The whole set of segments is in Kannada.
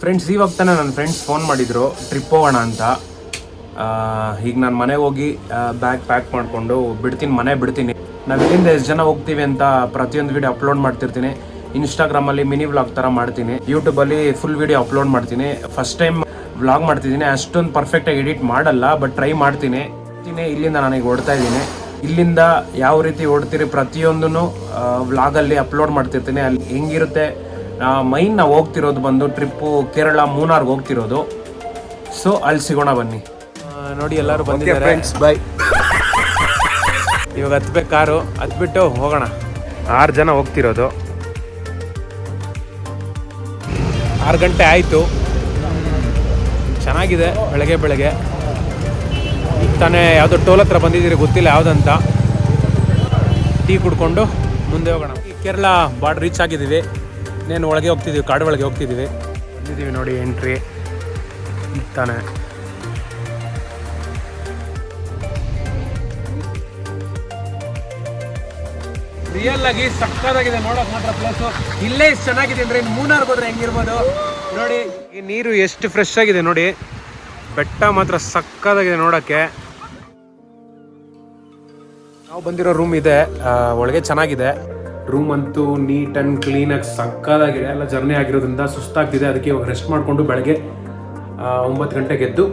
ಫ್ರೆಂಡ್ಸ್, ಇವಾಗ ತಾನೇ ನನ್ನ ಫ್ರೆಂಡ್ಸ್ ಫೋನ್ ಮಾಡಿದ್ರು ಟ್ರಿಪ್ ಹೋಗೋಣ ಅಂತ. ಈಗ ನಾನು ಮನೆಗೆ ಹೋಗಿ ಬ್ಯಾಗ್ ಪ್ಯಾಕ್ ಮಾಡಿಕೊಂಡು ಬಿಡ್ತೀನಿ. ನಾವು ಇಲ್ಲಿಂದ ಎಷ್ಟು ಜನ ಹೋಗ್ತೀವಿ ಅಂತ ಪ್ರತಿಯೊಂದು ವೀಡಿಯೋ ಅಪ್ಲೋಡ್ ಮಾಡ್ತಿರ್ತೀನಿ. ಇನ್ಸ್ಟಾಗ್ರಾಮಲ್ಲಿ ಮಿನಿ ವ್ಲಾಗ್ ಥರ ಮಾಡ್ತೀನಿ, ಯೂಟ್ಯೂಬಲ್ಲಿ ಫುಲ್ ವೀಡಿಯೋ ಅಪ್ಲೋಡ್ ಮಾಡ್ತೀನಿ. ಫಸ್ಟ್ ಟೈಮ್ ವ್ಲಾಗ್ ಮಾಡ್ತಿದ್ದೀನಿ, ಅಷ್ಟೊಂದು ಪರ್ಫೆಕ್ಟಾಗಿ ಎಡಿಟ್ ಮಾಡಲ್ಲ, ಬಟ್ ಟ್ರೈ ಮಾಡ್ತೀನಿ. ಇಲ್ಲಿಂದ ನಾನೀಗ ಓಡ್ತಾ ಇದ್ದೀನಿ. ಇಲ್ಲಿಂದ ಯಾವ ರೀತಿ ಓಡ್ತೀರಿ ಪ್ರತಿಯೊಂದೂ ವ್ಲಾಗಲ್ಲಿ ಅಪ್ಲೋಡ್ ಮಾಡ್ತಿರ್ತೀನಿ. ಅಲ್ಲಿ ಹೆಂಗಿರುತ್ತೆ ಮೈನ್ ನಾವು ಹೋಗ್ತಿರೋದು ಬಂದು ಟ್ರಿಪ್ಪು ಕೇರಳ ಮೂನಾರ್ಗೆ ಹೋಗ್ತಿರೋದು. ಸೊ ಅಲ್ಲಿ ಸಿಗೋಣ ಬನ್ನಿ. ನೋಡಿ ಎಲ್ಲರೂ ಬಂದಿದ್ದಾರೆ ಫ್ರೆಂಡ್ಸ್. ಬಾಯ್. ಇವಾಗ ಹತ್ಬೇಕು ಕಾರು, ಹತ್ಬಿಟ್ಟು ಹೋಗೋಣ. 6 ಜನ ಹೋಗ್ತಿರೋದು. 6 ಗಂಟೆ ಆಯಿತು. ಚೆನ್ನಾಗಿದೆ ಬೆಳಗ್ಗೆ. ಈಗ ತಾನೇ ಯಾವುದೋ ಟೋಲ್ ಹತ್ರ ಬಂದಿದ್ದೀರಿ, ಗೊತ್ತಿಲ್ಲ ಯಾವುದಂತ. ಟೀ ಕುಡ್ಕೊಂಡು ಮುಂದೆ ಹೋಗೋಣ. ಈ ಕೇರಳ ಬಾರ್ಡರ್ ರೀಚ್ ಆಗಿದ್ದೀವಿ. ಇನ್ನೇನು ಒಳಗೆ ಹೋಗ್ತಿದ್ದೀವಿ, ಕಾಡು ಒಳಗೆ ಹೋಗ್ತಿದ್ದೀವಿ. ಬಂದಿದ್ದೀವಿ ನೋಡಿ, ಎಂಟ್ರಿ ಈಗ ತಾನೇ. ರಿಯಲ್ ಆಗಿ ಸಕ್ಕತ್ತಾಗಿದೆ ನೋಡೋಕೆ ಮಾತ್ರ ಪ್ಲೇಸು. ಇಲ್ಲೇ ಎಷ್ಟು ಚೆನ್ನಾಗಿದೆ ಅಂದರೆ ಇನ್ನು ಮೂನಾರ್ಗೆ ಹೋದ್ರೆ ಹೆಂಗಿರ್ಬೋದು ನೋಡಿ. ಈ ನೀರು ಎಷ್ಟು ಫ್ರೆಶ್ ಆಗಿದೆ ನೋಡಿ. ಬೆಟ್ಟ ಮಾತ್ರ ಸಕ್ಕತ್ತಾಗಿದೆ ನೋಡೋಕ್ಕೆ. ನಾವು ಬಂದಿರೋ ರೂಮ್ ಇದೆ, ಒಳಗೆ ಚೆನ್ನಾಗಿದೆ. ರೂಮ್ ಅಂತೂ ನೀಟ್ ಆ್ಯಂಡ್ ಕ್ಲೀನಾಗಿ ಸಕ್ಕತ್ತಾಗಿದೆ. ಎಲ್ಲ ಜರ್ನಿ ಆಗಿರೋದ್ರಿಂದ ಸುಸ್ತಾಗ್ತಿದೆ, ಅದಕ್ಕೆ ಇವಾಗ ರೆಸ್ಟ್ ಮಾಡಿಕೊಂಡು ಬೆಳಗ್ಗೆ 9 ಗಂಟೆಗೆ ಎದ್ದು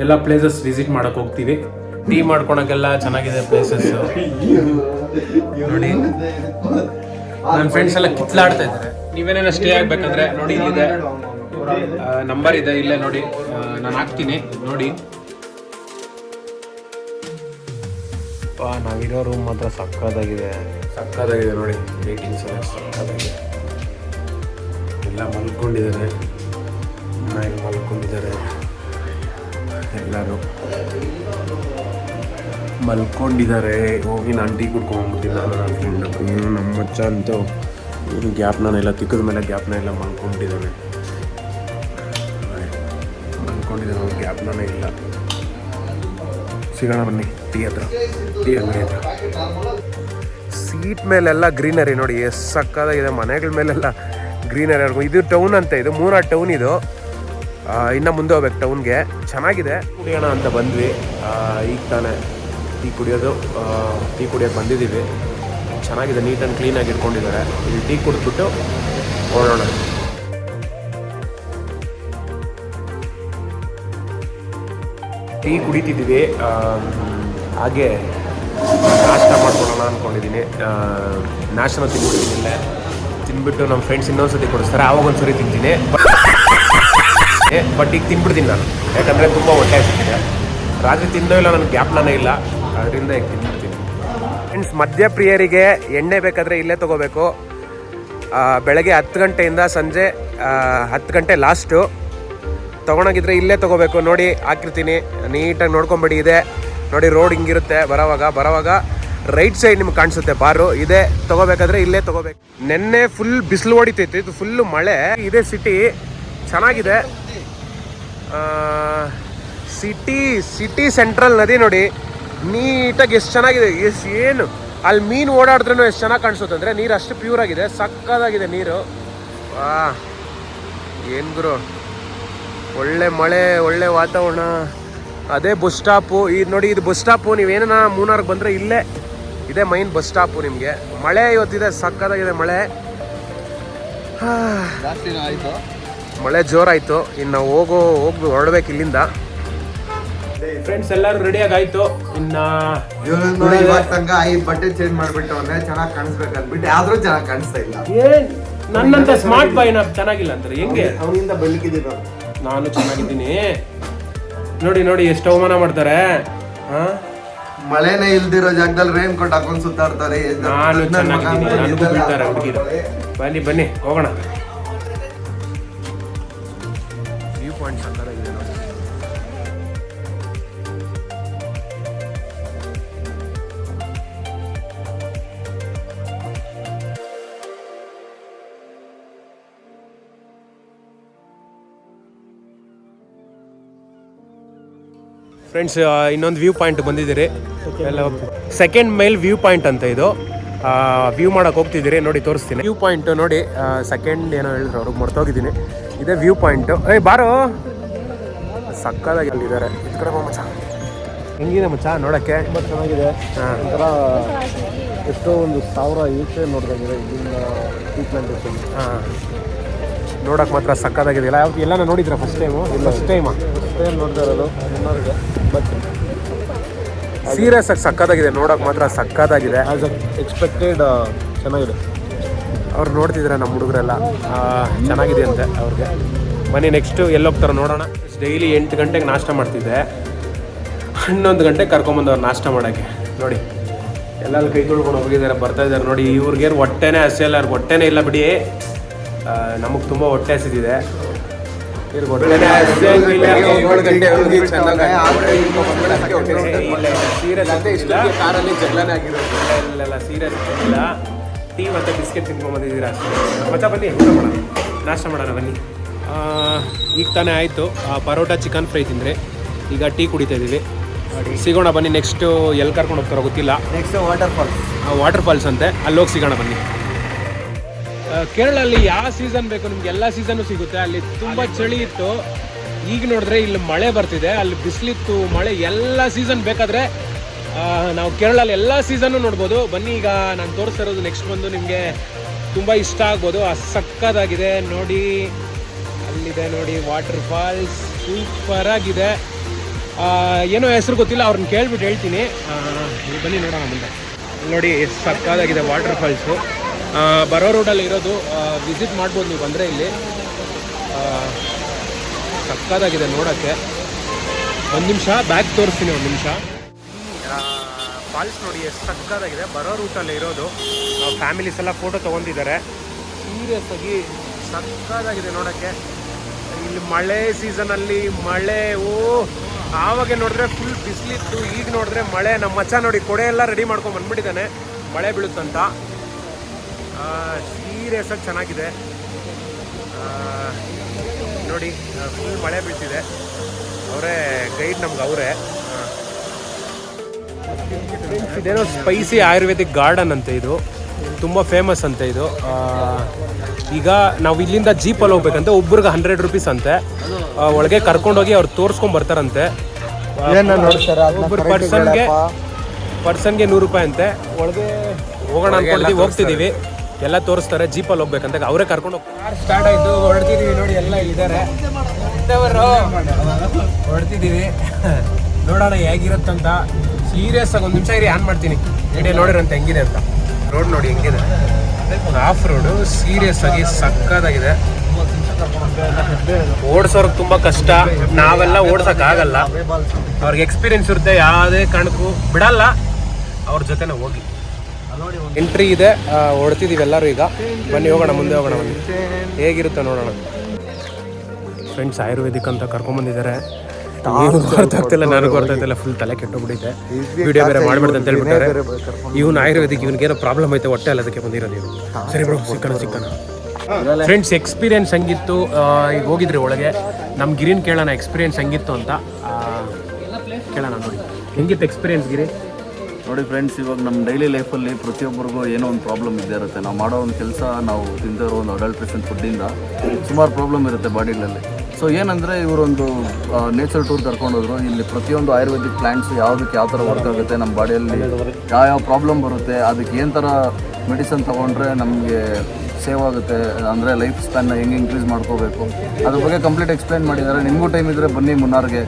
ಎಲ್ಲ ಪ್ಲೇಸಸ್ ವಿಸಿಟ್ ಮಾಡೋಕ್ಕೆ ಹೋಗ್ತೀವಿ. ಟೀ ಮಾಡ್ಕೊಳಕ್ಕೆಲ್ಲ ಚೆನ್ನಾಗಿದೆ ಪ್ಲೇಸಸ್ ನೋಡಿ. ನನ್ನ ಫ್ರೆಂಡ್ಸ್ ಎಲ್ಲ ಕಿತ್ಲಾಡ್ತಾ ಇದ್ದಾರೆ. ನೀವೇನೇನೋ ಸ್ಟೇ ಆಗ್ಬೇಕಂದ್ರೆ ನೋಡಿ, ಇಲ್ಲಿದೆ ನಂಬರ್ ಇದೆ, ಇಲ್ಲೇ ನೋಡಿ, ನಾನು ಹಾಕ್ತೀನಿ ನೋಡಿ. ನಾವಿರೋ ರೂಮ್ ಮಾತ್ರ ಸಕ್ಕತ್ತಾಗಿದೆ ನೋಡಿ. ಲೈಟಿಂಗ್ಸ್ ಎಲ್ಲ ಸಕ್ಕತ್ತಾಗಿದೆ. ಎಲ್ಲ ಮಲ್ಕೊಂಡಿದ್ದಾರೆ, ಮನೆಗೆ ಮಲ್ಕೊಂಡಿದ್ದಾರೆ, ಎಲ್ಲರೂ ಮಲ್ಕೊಂಡಿದ್ದಾರೆ. ಹೋಗಿ ನಾನು ಟೀ ಕುಡ್ಕೊಂಡ್ಬಿಟ್ಟಿಲ್ಲ. ನನ್ನ ಫ್ರೆಂಡ್ ನಮ್ಮ ಮಚ್ಚ ಅಂತೂ ಇವ್ರು ಗ್ಯಾಪ್ನೆಲ್ಲ ತಿಕ್ಕದ ಮೇಲೆ ಗ್ಯಾಪ್ನೆಲ್ಲ ಮಲ್ಕೊಂಡಿದ್ದಾನೆ. ಗ್ಯಾಪ್ನೇ ಇಲ್ಲ. ಸಿಗೋಣ ಬನ್ನಿ ಟೀ ಅಂಗಡಿ ಹತ್ರ. ಸೀಟ್ ಮೇಲೆಲ್ಲ ಗ್ರೀನರಿ ನೋಡಿ, ಎಷ್ಟು ಸಕ್ಕತ್ತಾಗಿದೆ. ಮನೆಗಳ ಮೇಲೆಲ್ಲ ಗ್ರೀನರಿ. ಇದು ಟೌನ್ ಅಂತ, ಇದು ಮೂನಾರ್ ಟೌನ್. ಇದು ಇನ್ನು ಮುಂದೆ ಹೋಗ್ಬೇಕು ಟೌನ್ಗೆ. ಚೆನ್ನಾಗಿದೆ. ಕುಡಿಯೋಣ ಅಂತ ಬಂದ್ವಿ. ಈಗ ತಾನೇ ಟೀ ಕುಡಿಯೋಕ್ಕೆ ಬಂದಿದ್ದೀವಿ. ಚೆನ್ನಾಗಿದೆ, ನೀಟ್ ಆ್ಯಂಡ್ ಕ್ಲೀನಾಗಿ ಇಟ್ಕೊಂಡಿದ್ದಾರೆ. ಇಲ್ಲಿ ಟೀ ಕುಡಿದ್ಬಿಟ್ಟು ಹೊರಡೋಣ. ಟೀ ಕುಡಿತಿದ್ದೀವಿ. ಹಾಗೆ ನಾಷ್ಟ ಮಾಡ್ಕೊಳ್ಳೋಣ ಅಂದ್ಕೊಂಡಿದ್ದೀನಿ. ನಾಷ್ಟನ ತಿನ್ಬಿಟ್ಟಿದ್ದೀನಿ. ತಿನ್ಬಿಟ್ಟು ನಮ್ಮ ಫ್ರೆಂಡ್ಸ್ ಇನ್ನೊಂದ್ಸತಿ ಕೊಡಿಸ್ತಾರೆ, ಆವಾಗ ಒಂದ್ಸರಿ ತಿಂತೀನಿ. ಬಟ್ ಈಗ ತಿನ್ಬಿಡ್ತೀನಿ ನಾನು, ಯಾಕಂದರೆ ತುಂಬ ಹೊಟ್ಟೆ ಆಗ್ತಿದೆ. ರಾತ್ರಿ ತಿನ್ನೋ ಇಲ್ಲ, ನನಗೆ ಗ್ಯಾಪ್ನೇ ಇಲ್ಲ, ಅದರಿಂದ ಈಗ ತಿನ್ಬಿಡ್ತೀನಿ. ಫ್ರೆಂಡ್ಸ್, ಮದ್ಯಪ್ರಿಯರಿಗೆ ಎಣ್ಣೆ ಬೇಕಾದರೆ ಇಲ್ಲೇ ತೊಗೋಬೇಕು. ಬೆಳಗ್ಗೆ 10 ಗಂಟೆಯಿಂದ ಸಂಜೆ 10 ಗಂಟೆ ಲಾಸ್ಟು. ತೊಗೊಳಗಿದ್ರೆ ಇಲ್ಲೇ ತೊಗೋಬೇಕು. ನೋಡಿ ಹಾಕಿರ್ತೀನಿ, ನೀಟಾಗಿ ನೋಡ್ಕೊಂಬಿಡಿ. ಇದೆ ನೋಡಿ, ರೋಡ್ ಹಿಂಗಿರುತ್ತೆ. ಬರೋವಾಗ ರೈಟ್ ಸೈಡ್ ನಿಮ್ಗೆ ಕಾಣಿಸುತ್ತೆ ಬಾರು. ಇದೆ ತೊಗೋಬೇಕಾದ್ರೆ ಇಲ್ಲೇ ತೊಗೋಬೇಕು. ನೆನ್ನೆ ಫುಲ್ ಬಿಸಿಲು ಹೊಡಿತೈತಿ, ಇದು ಫುಲ್ಲು ಮಳೆ ಇದೆ. ಸಿಟಿ ಚೆನ್ನಾಗಿದೆ. ಸಿಟಿ ಸೆಂಟ್ರಲ್ ನದಿ ನೋಡಿ, ನೀಟಾಗಿ ಎಷ್ಟು ಚೆನ್ನಾಗಿದೆ. ಏನು ಅಲ್ಲಿ ಮೀನು ಓಡಾಡಿದ್ರೂ ಎಷ್ಟು ಚೆನ್ನಾಗಿ ಕಾಣಿಸುತ್ತೆ ಅಂದರೆ, ನೀರು ಅಷ್ಟು ಪ್ಯೂರ್ ಆಗಿದೆ, ಸಕ್ಕತ್ತಾಗಿದೆ ನೀರು. ಏನು ಗುರು, ಒಳ್ಳೆ ಮಳೆ, ಒಳ್ಳೆ ವಾತಾವರಣ. ಅದೇ ಬಸ್ ಸ್ಟಾಪು. ಇದು ನೋಡಿ, ಇದು ಬಸ್ ಸ್ಟಾಪು. ನೀವೇನ ಮೂನಾರ್ಗೆ ಬಂದರೆ ಇಲ್ಲೇ ಇದೇ ಮೈನ್ ಬಸ್ ಸ್ಟಾಪು ನಿಮಗೆ. ಮಳೆ ಇವತ್ತಿದೆ, ಸಕ್ಕತ್ತಾಗಿದೆ ಮಳೆ. ಮಳೆ ಜೋರಾಯಿತು. ಇನ್ನು ಹೋಗಿ ಹೊರಡ್ಬೇಕು ಇಲ್ಲಿಂದ. ಫ್ರೆಂಡ್ಸ್ ಎಲ್ಲರೂ ರೆಡಿಯಾಗಿ ಆಯ್ತು. ಇನ್ನು ಬಟ್ಟೆ ಚೇಂಜ್ ಮಾಡ್ಬಿಟ್ಟು ಚೆನ್ನಾಗಿ ಕಾಣಿಸ್ಬೇಕು ಅಂದ್ಬಿಟ್ಟು, ಆದ್ರೂ ಚೆನ್ನಾಗಿ ಕಾಣಿಸ್ತಾ ಇಲ್ಲ. ನನ್ನಂತ ಸ್ಮಾರ್ಟ್ ಬಾಯ್ನ ಚೆನ್ನಾಗಿಲ್ಲ ಅಂತಾರೆ ಹೆಂಗೆ? ಅವನಿಂದ ಬೆಳಕಿದ್ದೀನಿ ನಾನು ಚೆನ್ನಾಗಿದ್ದೀನಿ. ನೋಡಿ ಎಷ್ಟು ಅವಮಾನ ಮಾಡ್ತಾರೆ. ಮಳೆನೇ ಇಲ್ದಿರೋ ಜಾಗದಲ್ಲಿ ರೈನ್ ಕೋಟ್ ಹಾಕೊಂಡು ಸುತ್ತಾಡ್ತಾರೆ. ನಾನು ಚೆನ್ನಾಗಿದ್ದೀನಿ, ನನಗೂ ಬೀಳ್ತಾರೆ ಹುಡುಗಿರು. ಬನ್ನಿ ಹೋಗೋಣ. ವ್ಯೂ ಪಾಯಿಂಟ್ ಸಕ್ಕತ್ತಾಗಿದೆ ನೋಡಿ. ಫ್ರೆಂಡ್ಸ್, ಇನ್ನೊಂದು ವ್ಯೂ ಪಾಯಿಂಟ್ ಬಂದಿದ್ದೀರಿ. ಎಲ್ಲ ಸೆಕೆಂಡ್ ಮೈಲ್ ವ್ಯೂ ಪಾಯಿಂಟ್ ಅಂತ ಇದು. ವ್ಯೂ ಮಾಡೋಕೆ ಹೋಗ್ತಿದ್ದೀರಿ ನೋಡಿ, ತೋರಿಸ್ತೀನಿ. ವ್ಯೂ ಪಾಯಿಂಟ್ ನೋಡಿ, ಸೆಕೆಂಡ್ ಏನೋ ಹೇಳಿದ್ರು, ಅವ್ರಿಗೆ ಮರ್ತೋಗಿದ್ದೀನಿ. ಇದೇ ವ್ಯೂ ಪಾಯಿಂಟು. ಏಯ್ ಬಾರೋ, ಸಕ್ಕದಾಗಿ ಅಲ್ಲಿದ್ದಾರೆ. ಈ ಕಡೆ ಬಾ ಮಚ್ಚ. ಹೆಂಗಿದೆ ಮಚ್ಚ ನೋಡೋಕ್ಕೆ? ತುಂಬ ಚೆನ್ನಾಗಿದೆ. ಹಾಂ, ಒಂಥರ ಎಷ್ಟೋ ಒಂದು 1000 ಈಚೆ ನೋಡ್ದಂಗಿದೆ ಇಲ್ಲಿಂದ ಟೀ ಪ್ಲಾಂಟೇಷನ್. ಹಾಂ, ನೋಡೋಕೆ ಮಾತ್ರ ಸಕ್ಕದಾಗಿದೆ. ಎಲ್ಲ ನೋಡಿದ್ರ ಫಸ್ಟ್ ಟೈಮು? ಫಸ್ಟ್ ಟೈಮಾ? ಫಸ್ಟ್ ಟೈಮ್ ನೋಡ್ತಾ ಇರೋದು ಮುನ್ನಾರ್ಗೆ. ಬಟ್ ಸೀರಿಯಸ್ ಆಗಿ ಸಕ್ಕದಾಗಿದೆ, ನೋಡೋಕೆ ಮಾತ್ರ ಸಕ್ಕದಾಗಿದೆ. ಆ್ಯಸ್ ಎಕ್ಸ್ಪೆಕ್ಟೆಡ್ ಚೆನ್ನಾಗಿದೆ. ಅವ್ರು ನೋಡ್ತಿದ್ರೆ ನಮ್ಮ ಹುಡುಗರೆಲ್ಲ ಚೆನ್ನಾಗಿದೆ ಅಂತೆ ಅವ್ರಿಗೆ. ಬನ್ನಿ ನೆಕ್ಸ್ಟು ಎಲ್ಲೋಗ್ತಾರೋ ನೋಡೋಣ. ಡೈಲಿ 8 ಗಂಟೆಗೆ ನಾಷ್ಟ ಮಾಡ್ತಿದ್ದೆ, 11 ಗಂಟೆಗೆ ಕರ್ಕೊಂಬಂದವ್ರು ನಾಷ್ಟ ಮಾಡೋಕ್ಕೆ. ನೋಡಿ ಎಲ್ಲರೂ ಕೈ ತೊಳ್ಕೊಂಡು ಹೋಗಿದ್ದಾರೆ, ಬರ್ತಾ ಇದ್ದಾರೆ ನೋಡಿ. ಇವ್ರಿಗೇನು ಹೊಟ್ಟೆನೇ ಹಸಿಯಲ್ಲ, ಅವ್ರಿಗೆ ಹೊಟ್ಟೆನೇ ಇಲ್ಲ ಬಿಡಿ. ನಮಗೆ ತುಂಬ ಹೊಟ್ಟೆ ಹಸಿದಿದೆ. ಇವ್ರಿಗೆ ಹೊಟ್ಟೆನೇ ಹಸಿಯಂಗಿಲ್ಲ. ಕಾರಲ್ಲಿ ಜಗಳನೇ ಆಗಿರೋದು. ಇಲ್ಲ ಸೀರಿಯಸ್ ಇಲ್ಲ. ಟೀ ಮತ್ತು ಬಿಸ್ಕೆಟ್ ತಿನ್ಕೊಂಬಂದಿದ್ದೀರಾ ಅಷ್ಟೇ. ಮಚ್ಚ ಬನ್ನಿ ಊಟ ಮಾಡೋಣ, ನಾಷ್ಟ ಮಾಡೋಣ ಬನ್ನಿ. ಈಗ ತಾನೇ ಆಯಿತು, ಪರೋಟ ಚಿಕನ್ ಫ್ರೈ ತಿಂದರೆ. ಈಗ ಟೀ ಕುಡಿತಾ ಇದ್ದೀವಿ. ಸಿಗೋಣ ಬನ್ನಿ. ನೆಕ್ಸ್ಟು ಎಲ್ಲಿ ಕರ್ಕೊಂಡು ಹೋಗ್ತಾರೋ ಗೊತ್ತಿಲ್ಲ. ನೆಕ್ಸ್ಟ್ ವಾಟರ್ ಫಾಲ್ಸ್ ಅಂತೆ, ಅಲ್ಲೋಗಿ ಸಿಗೋಣ ಬನ್ನಿ. ಕೇರಳಲ್ಲಿ ಯಾವ ಸೀಸನ್ ಬೇಕು ನಿಮ್ಗೆ ಎಲ್ಲ ಸೀಸನ್ನು ಸಿಗುತ್ತೆ. ಅಲ್ಲಿ ತುಂಬ ಚಳಿ ಇತ್ತು, ಈಗ ನೋಡಿದ್ರೆ ಇಲ್ಲಿ ಮಳೆ ಬರ್ತಿದೆ. ಅಲ್ಲಿ ಬಿಸಿಲಿತ್ತು, ಮಳೆ, ಎಲ್ಲ ಸೀಸನ್ ಬೇಕಾದರೆ ನಾವು ಕೇರಳಲ್ಲಿ ಎಲ್ಲ ಸೀಸನ್ನು ನೋಡ್ಬೋದು. ಬನ್ನಿ, ಈಗ ನಾನು ತೋರಿಸ್ತಾ ಇರೋದು ನೆಕ್ಸ್ಟ್ ಬಂದು ನಿಮಗೆ ತುಂಬ ಇಷ್ಟ ಆಗ್ಬೋದು. ಸಕ್ಕದಾಗಿದೆ ನೋಡಿ, ಅಲ್ಲಿದೆ ನೋಡಿ ವಾಟರ್ ಫಾಲ್ಸ್, ಸೂಪರಾಗಿದೆ. ಏನೋ ಹೆಸರು ಗೊತ್ತಿಲ್ಲ, ಅವ್ರನ್ನ ಕೇಳ್ಬಿಟ್ಟು ಹೇಳ್ತೀನಿ. ಬನ್ನಿ ನೋಡೋಣ ಮುಂದೆ. ನೋಡಿ ಎಷ್ಟು ಸಕ್ಕದಾಗಿದೆ ವಾಟರ್ ಫಾಲ್ಸು. ಬರೋ ರೋಡಲ್ಲಿ ಇರೋದು, ವಿಸಿಟ್ ಮಾಡ್ಬೋದು ನೀವು ಬಂದರೆ ಇಲ್ಲಿ. ಸಕ್ಕದಾಗಿದೆ ನೋಡೋಕ್ಕೆ. ಒಂದು ನಿಮಿಷ ಬ್ಯಾಗ್ ತೋರಿಸ್ತೀನಿ, ಒಂದು ನಿಮಿಷ. ಫಾಲ್ಸ್ ನೋಡಿ ಎಷ್ಟು ಸಕ್ಕದಾಗಿದೆ. ಬರೋ ರೂಟಲ್ಲಿ ಇರೋದು. ಫ್ಯಾಮಿಲೀಸ್ ಎಲ್ಲ ಫೋಟೋ ತೊಗೊಂಡಿದ್ದಾರೆ. ಸೀರಿಯಸ್ ಆಗಿ ಸಕ್ಕದಾಗಿದೆ ನೋಡೋಕ್ಕೆ. ಇಲ್ಲಿ ಮಳೆ ಸೀಸನಲ್ಲಿ ಮಳೆ, ಆವಾಗ ನೋಡಿದ್ರೆ ಫುಲ್ ಬಿಸಿಲಿತ್ತು, ಈಗ ನೋಡಿದ್ರೆ ಮಳೆ. ನಮ್ಮ ಮಚ್ಚ ನೋಡಿ ಕೊಡೆ ಎಲ್ಲ ರೆಡಿ ಮಾಡ್ಕೊಂಡು ಬಂದ್ಬಿಟ್ಟಿದ್ದಾನೆ, ಮಳೆ ಬೀಳುತ್ತಂತ. ಸೀರಿಯಸ್ ಆಗಿ ಚೆನ್ನಾಗಿದೆ ನೋಡಿ. ಫುಲ್ ಮಳೆ ಬೀಳ್ತಿದೆ. ಅವರೇ ಗೈಡ್ ನಮ್ಗೆ, ಅವರೇ. ಇದೇನೋ ಸ್ಪೈಸಿ ಆಯುರ್ವೇದಿಕ್ ಗಾರ್ಡನ್ ಅಂತೆ, ಇದು ತುಂಬ ಫೇಮಸ್ ಅಂತೆ ಇದು. ಈಗ ನಾವು ಇಲ್ಲಿಂದ ಜೀಪಲ್ಲಿ ಹೋಗ್ಬೇಕಂತೆ, ಒಬ್ರಿಗೆ 100 ರೂಪೀಸ್ ಅಂತೆ. ಒಳಗೆ ಕರ್ಕೊಂಡೋಗಿ ಅವ್ರು ತೋರಿಸ್ಕೊಂಡು ಬರ್ತಾರಂತೆ. ಒಬ್ಬರು ಪರ್ಸನ್ಗೆ 100 ರೂಪಾಯಿ ಅಂತೆ. ಒಳಗೆ ಹೋಗೋಣ ಅಂದ್ಕೊಂಡಿದ್ದೀವಿ, ಹೋಗ್ತಿದ್ದೀವಿ. ಎಲ್ಲ ತೋರಿಸ್ತಾರೆ, ಜೀಪಲ್ಲಿ ಹೋಗ್ಬೇಕಂತ. ಅವರೇ ಕರ್ಕೊಂಡು ಹೋಗ್ತಾರೆ. ಸ್ಟಾರ್ಟ್ ಆಯಿತು, ಹೊರಡ್ತಿದ್ದೀವಿ ನೋಡಿ. ಎಲ್ಲ ಇಲ್ಲಿದ್ದಾರೆ, ಹೊರಡ್ತಿದ್ದೀವಿ. ನೋಡೋಣ ಹೇಗಿರುತ್ತಂತ. ಸೀರಿಯಸ್ ಆಗಿ ಒಂದು ನಿಮಿಷ ಇರಿ, ಆನ್ ಮಾಡ್ತೀನಿ. ವಿಡಿಯೋ ನೋಡಿರಂತೆ ಹೆಂಗಿದೆ ಅಂತ. ರೋಡ್ ನೋಡಿ ಹೆಂಗಿದೆ, ಆಫ್ ರೋಡು. ಸೀರಿಯಸ್ ಆಗಿ ಸಕ್ಕದಾಗಿದೆ. ಓಡಿಸೋರ್ಗೆ ತುಂಬ ಕಷ್ಟ, ನಾವೆಲ್ಲ ಓಡ್ಸೋಕ್ಕಾಗಲ್ಲ. ಅವ್ರಿಗೆ ಎಕ್ಸ್ಪೀರಿಯನ್ಸ್ ಇರುತ್ತೆ, ಯಾವುದೇ ಕಾರಣಕ್ಕೂ ಬಿಡಲ್ಲ. ಅವ್ರ ಜೊತೆನೇ ಹೋಗಿ. ಎಂಟ್ರಿ ಇದೆ, ಹೊಡ್ತಿದ್ದೀವಿ ಎಲ್ಲರೂ. ಈಗ ಬನ್ನಿ ಹೋಗೋಣ, ಮುಂದೆ ಹೋಗೋಣ. ಬನ್ನಿ ಹೇಗಿರುತ್ತೆ ನೋಡೋಣ. ಫ್ರೆಂಡ್ಸ್ ಆಯುರ್ವೇದಿಕ್ ಅಂತ ಕರ್ಕೊಂಬಂದಿದ್ದಾರೆ. ಗೊತ್ತಾಗ್ತಿಲ್ಲ, ನನಗೂ ಗೊತ್ತಾಗ್ತಿಲ್ಲ. ಫುಲ್ ತಲೆ ಕೆಟ್ಟೋಗ್ಬಿಟ್ಟಿದೆ. ವಿಡಿಯೋ ಬೇರೆ ಮಾಡ್ಬಿಡ್ತು ಅಂತ ಹೇಳ್ಬಿಟ್ಟಾರೆ. ಇವನು ಆಯುರ್ವೇದಿಕ್, ಇವನಿಗೇನೋ ಪ್ರಾಬ್ಲಮ್ ಐತೆ ಹೊಟ್ಟೆ, ಅಲ್ಲ ಅದಕ್ಕೆ ಬಂದಿರೋದು ಇವ್ನು. ಸರಿ ಬ್ರೋ, ಸಿಕ್ಕಣ. ಫ್ರೆಂಡ್ಸ್ ಎಕ್ಸ್ಪೀರಿಯನ್ಸ್ ಹೆಂಗಿತ್ತು? ಈಗ ಹೋಗಿದ್ರಿ ಒಳಗೆ, ನಮ್ಮ ಗಿರಿನ್ ಕೇಳೋಣ ಎಕ್ಸ್ಪೀರಿಯನ್ಸ್ ಹೆಂಗಿತ್ತು ಅಂತ. ಕೇಳೋಣ ನೋಡಿ, ಹೆಂಗಿತ್ತು ಎಕ್ಸ್ಪೀರಿಯನ್ಸ್ ಗಿರಿ? ನೋಡಿ ಫ್ರೆಂಡ್ಸ್, ಇವಾಗ ನಮ್ಮ ಡೈಲಿ ಲೈಫಲ್ಲಿ ಪ್ರತಿಯೊಬ್ಬರಿಗೂ ಏನೋ ಒಂದು ಪ್ರಾಬ್ಲಮ್ ಇದ್ದೇ ಇರುತ್ತೆ. ನಾವು ಮಾಡೋ ಒಂದು ಕೆಲಸ, ನಾವು ತಿಂದಿರೋ ಒಂದು ಅಡಲ್ಟ್ರೇಷನ್ ಫುಡ್ಡಿಂದ ಸುಮಾರು ಪ್ರಾಬ್ಲಮ್ ಇರುತ್ತೆ ಬಾಡಿಗಳಲ್ಲಿ. ಸೊ ಏನಂದರೆ ಇವರೊಂದು ನೇಚರ್ ಟೂರ್ ಕರ್ಕೊಂಡೋದ್ರು. ಇಲ್ಲಿ ಪ್ರತಿಯೊಂದು ಆಯುರ್ವೇದಿಕ್ ಪ್ಲ್ಯಾಂಟ್ಸ್ ಯಾವುದಕ್ಕೆ ಯಾವ ಥರ ವರ್ಕ್ ಆಗುತ್ತೆ, ನಮ್ಮ ಬಾಡಿಯಲ್ಲಿ ಯಾವ ಪ್ರಾಬ್ಲಮ್ ಬರುತ್ತೆ, ಅದಕ್ಕೆ ಏನು ಥರ ಮೆಡಿಸನ್ ತೊಗೊಂಡ್ರೆ ನಮಗೆ ಸೇವ್ ಆಗುತ್ತೆ, ಅಂದರೆ ಲೈಫ್ ಸ್ಪ್ಯಾನ್ನ ಹೆಂಗೆ ಇನ್ಕ್ರೀಸ್ ಮಾಡ್ಕೋಬೇಕು, ಅದ್ರ ಬಗ್ಗೆ ಕಂಪ್ಲೀಟ್ ಎಕ್ಸ್ಪ್ಲೈನ್ ಮಾಡಿದ್ದಾರೆ. ನಿಮಗೂ ಟೈಮ್ ಇದ್ದರೆ ಬನ್ನಿ ಮುನ್ನಾರ್ಗೆ,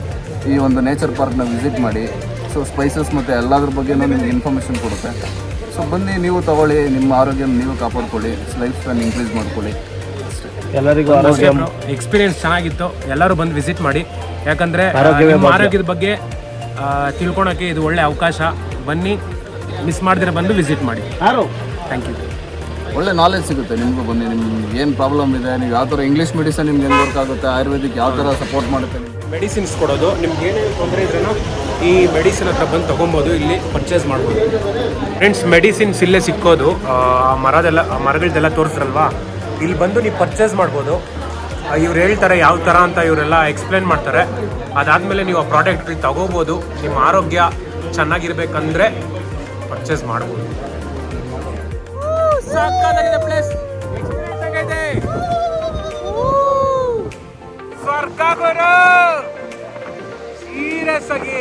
ಈ ಒಂದು ನೇಚರ್ ಪಾರ್ಕ್ನ ವಿಸಿಟ್ ಮಾಡಿ. ಸೊ ಸ್ಪೈಸಸ್ ಮತ್ತು ಎಲ್ಲದ್ರ ಬಗ್ಗೆನೂ ನಿಮ್ಗೆ ಇನ್ಫಾರ್ಮೇಷನ್ ಕೊಡುತ್ತೆ. ಸೊ ಬನ್ನಿ, ನೀವು ತಗೊಳ್ಳಿ, ನಿಮ್ಮ ಆರೋಗ್ಯ ನೀವು ಕಾಪಾಡ್ಕೊಳ್ಳಿ, ಲೈಫ್ ಸ್ಪ್ಯಾನ್ ಇನ್ಕ್ರೀಸ್ ಮಾಡ್ಕೊಳ್ಳಿ. ಎಲ್ಲರಿಗೂ ಎಕ್ಸ್ಪೀರಿಯನ್ಸ್ ಚೆನ್ನಾಗಿತ್ತು. ಎಲ್ಲರೂ ಬಂದು ವಿಸಿಟ್ ಮಾಡಿ, ಯಾಕಂದರೆ ನಿಮ್ಮ ಆರೋಗ್ಯದ ಬಗ್ಗೆ ತಿಳ್ಕೊಳಕ್ಕೆ ಇದು ಒಳ್ಳೆ ಅವಕಾಶ. ಬನ್ನಿ, ಮಿಸ್ ಮಾಡಿದ್ರೆ ಬಂದು ವಿಸಿಟ್ ಮಾಡಿ. Thank you. ಒಳ್ಳೆ ನಾಲೆಜ್ ಸಿಗುತ್ತೆ ನಿಮಗೂ. ಬನ್ನಿ, ನಿಮ್ಗೆ ಏನು ಪ್ರಾಬ್ಲಮ್ ಇದೆ, ನೀವು ಯಾವ ಥರ ಇಂಗ್ಲೀಷ್ ಮೆಡಿಸನ್ ನಿಮ್ಗೆ ಏನು ವರ್ಕ್ ಆಗುತ್ತೆ, ಆಯುರ್ವೇದಿಕ್ ಯಾವ ಥರ ಸಪೋರ್ಟ್ ಮಾಡುತ್ತೆ, ಮೆಡಿಸಿನ್ಸ್ ಕೊಡೋದು. ನಿಮ್ಗೆ ಏನೇನು ತೊಂದರೆ ಇದ್ರೂ ಈ ಮೆಡಿಸಿನ್ ಹತ್ರ ಬಂದು ತೊಗೊಬೋದು, ಇಲ್ಲಿ ಪರ್ಚೇಸ್ ಮಾಡ್ಬೋದು. ಫ್ರೆಂಡ್ಸ್ ಮೆಡಿಸಿನ್ಸ್ ಇಲ್ಲೇ ಸಿಕ್ಕೋದು. ಮರಗಳದೆಲ್ಲ ತೋರಿಸ್ರಲ್ವಾ, ಇಲ್ಲಿ ಬಂದು ನೀವು ಪರ್ಚೇಸ್ ಮಾಡ್ಬೋದು. ಇವ್ರು ಹೇಳ್ತಾರೆ ಯಾವ ಥರ ಅಂತ, ಇವರೆಲ್ಲ ಎಕ್ಸ್ಪ್ಲೇನ್ ಮಾಡ್ತಾರೆ. ಅದಾದಮೇಲೆ ನೀವು ಆ ಪ್ರಾಡಕ್ಟ್ ತಗೋಬೋದು. ನಿಮ್ಮ ಆರೋಗ್ಯ ಚೆನ್ನಾಗಿರ್ಬೇಕಂದ್ರೆ ಪರ್ಚೇಸ್ ಮಾಡ್ಬೋದು. ಸಾಕಾಗಿದೆ ಪ್ಲೇಸ್, ಎಕ್ಸ್ಪೀರಿಯನ್ಸ್ ಆಗೈತೆ. ಗುರು ಸೀರಿಯಸ್ ಆಗಿ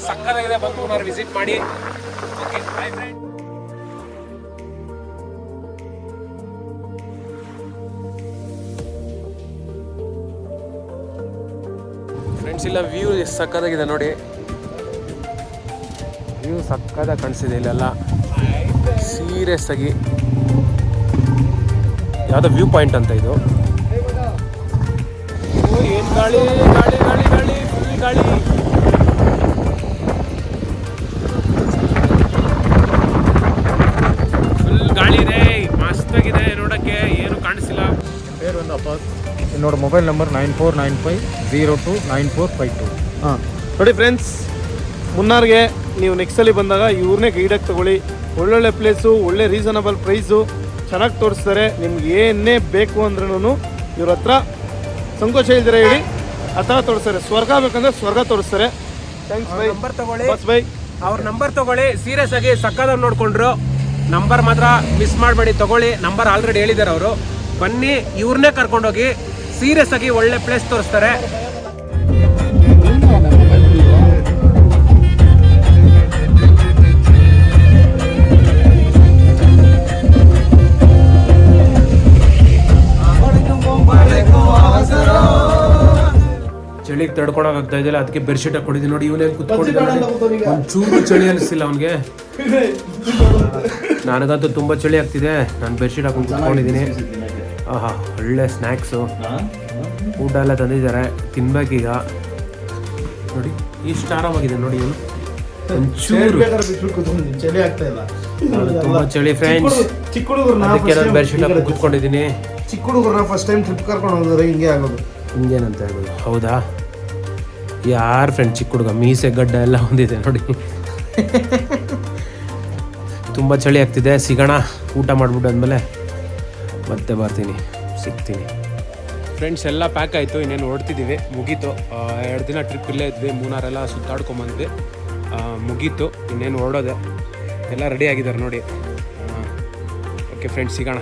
ಸಕ್ಕತ್ತಾಗಿದೆ, ಬಂದು ವಿಸಿಟ್ ಮಾಡಿ. Okay bye friend. ಫ್ರೆಂಡ್ಸ್ ಇಲ್ಲ ವ್ಯೂ ಸಕ್ಕತ್ತಾಗಿದೆ ನೋಡಿ, ವ್ಯೂ ಸಕ್ಕತ್ತಾಗಿ ಕಾಣಿಸ್ತಿದೆ ಇಲ್ಲೆಲ್ಲ. ಸೀರಿಯಸ್ ಆಗಿ ಯಾವುದೋ ವ್ಯೂ ಪಾಯಿಂಟ್ ಅಂತ ಇದು. ಏನು ಗಾಳಿ ಗಾಳಿ ಗಾಳಿ ಗಾಳಿ ಫುಲ್ ಗಾಳಿ. ಗಾಳಿ ಇದೆ, ಮಸ್ತಾಗಿದೆ ನೋಡೋಕ್ಕೆ, ಏನು ಕಾಣಿಸಿಲ್ಲ. பேர் வந்து அப்பாஸ். என்னோட ಮೊಬೈಲ್ ನಂಬರ್ 9495029452. ಹಾಂ ನೋಡಿ ಫ್ರೆಂಡ್ಸ್, ಮುನ್ನಾರ್ಗೆ ನೀವು ನೆಕ್ಸ್ಟಲ್ಲಿ ಬಂದಾಗ ಇವ್ರನ್ನೇ ಗೈಡಾಗಿ ತಗೊಳ್ಳಿ. ಒಳ್ಳೊಳ್ಳೆ ಪ್ಲೇಸು, ಒಳ್ಳೆ ರೀಸನಬಲ್ ಪ್ರೈಸು, ಚೆನ್ನಾಗಿ ತೋರಿಸ್ತಾರೆ. ನಿಮ್ಗೆ ಏನೇ ಬೇಕು ಅಂದ್ರೂ ಇವ್ರ ಹತ್ರ ಸಂಕೋಚ ಇಲ್ದಿರ ಹೇಳಿ ಆ ಥರ ತೋರಿಸ್ತಾರೆ. ಸ್ವರ್ಗ ಬೇಕಂದ್ರೆ ಸ್ವರ್ಗ ತೋರಿಸ್ತಾರೆ. Thanks by. ನಂಬರ್ ತಗೊಳ್ಳಿ, ಬಸ್ ಬೈ. ಅವ್ರ ನಂಬರ್ ತಗೊಳ್ಳಿ. ಸೀರಿಯಸ್ ಆಗಿ ಸಕ್ಕದಾಗಿ ನೋಡ್ಕೊಂಡ್ರು. ನಂಬರ್ ಮಾತ್ರ ಮಿಸ್ ಮಾಡಬೇಡಿ, ತಗೊಳ್ಳಿ. ನಂಬರ್ ಆಲ್ರೆಡಿ ಹೇಳಿದ್ದಾರೆ ಅವರು. ಬನ್ನಿ, ಇವ್ರನ್ನೇ ಕರ್ಕೊಂಡೋಗಿ ಸೀರಿಯಸ್ ಆಗಿ ಒಳ್ಳೆ ಪ್ಲೇಸ್ ತೋರಿಸ್ತಾರೆ. ಚಳಿಗೆ ತಡ್ಕೊಳಕ್ಕಾಗ್ತಾ ಇದೆಯಲ್ಲ, ಅದಕ್ಕೆ ಬೆಡ್ಶೀಟ್ ಹಾಕೊಂಡಿದ್ದೀನಿ ನೋಡಿ. ಇವನೇ ಕುತ್ಕೊಂಡಿದ್ದಾನೆ, ಒಂಚೂರು ಚಳಿ ಅನಿಸ್ತಿಲ್ಲ ಅವನಿಗೆ. ನನಗಂತೂ ತುಂಬ ಚಳಿ ಆಗ್ತಿದೆ. ನಾನು ಬೆಡ್ಶೀಟ್ ಹಾಕೊಂಡು ಕುತ್ಕೊಂಡಿದ್ದೀನಿ. ಆಹಾ, ಒಳ್ಳೆ ಸ್ನ್ಯಾಕ್ಸು, ಊಟ ಎಲ್ಲ ತಂದಿದ್ದಾರೆ, ತಿನ್ಬೇಕೀಗ. ನೋಡಿ ಇಷ್ಟು ಆರಾಮಾಗಿದೆ ನೋಡಿ ಇವನು. ಒಂಚೂರು ಚಳಿ ಆಗ್ತಾ ಇಲ್ಲ. ತುಂಬ ಚಳಿ ಫ್ರೆಂಡ್ಸ್, ಚಿಕ್ಕ ಹುಡುಗರು ಅದಕ್ಕೆ ನಾನು ಬೆಡ್ಶೀಟ್ ಹಾಕೊಂಡು ಕುತ್ಕೊಂಡಿದ್ದೀನಿ. ಚಿಕ್ಕ ಹುಡುಗರನ್ನ ಫಸ್ಟ್ ಟೈಮ್ ಟ್ರಿಪ್ ಕರ್ಕೊಂಡು ಹೋಗಿದ್ರೆ ಹಿಂಗೆ ಆಗೋದು. ಹಿಂಗೇನಂತ ಹೇಳ್ಬೋದು. ಹೌದಾ, ಯಾರು ಫ್ರೆಂಡ್ ಚಿಕ್ಕ ಹುಡುಗ, ಮೀಸೆ ಗಡ್ಡ ಎಲ್ಲ ಹೊಂದಿದೆ ನೋಡಿ. ತುಂಬ ಚಳಿ ಆಗ್ತಿದೆ. ಸಿಗೋಣ, ಊಟ ಮಾಡಿಬಿಟ್ಟು ಆದಮೇಲೆ ಮತ್ತೆ ಬರ್ತೀನಿ, ಸಿಗ್ತೀನಿ. ಫ್ರೆಂಡ್ಸ್ ಎಲ್ಲ ಪ್ಯಾಕ್ ಆಯಿತು, ಇನ್ನೇನು ಹೊರಡ್ತಿದ್ದೀವಿ. ಮುಗೀತು. 2 ದಿನ ಟ್ರಿಪ್ ಇಲ್ಲೇ ಇದ್ವಿ, ಮೂನಾರೆಲ್ಲ ಸುತ್ತಾಡ್ಕೊಂಬಂದ್ವಿ. ಮುಗೀತು, ಇನ್ನೇನು ಹೊರಡೋದೆ. ಎಲ್ಲ ರೆಡಿ ಆಗಿದ್ದಾರೆ ನೋಡಿ. ಓಕೆ ಫ್ರೆಂಡ್ಸ್, ಸಿಗೋಣ.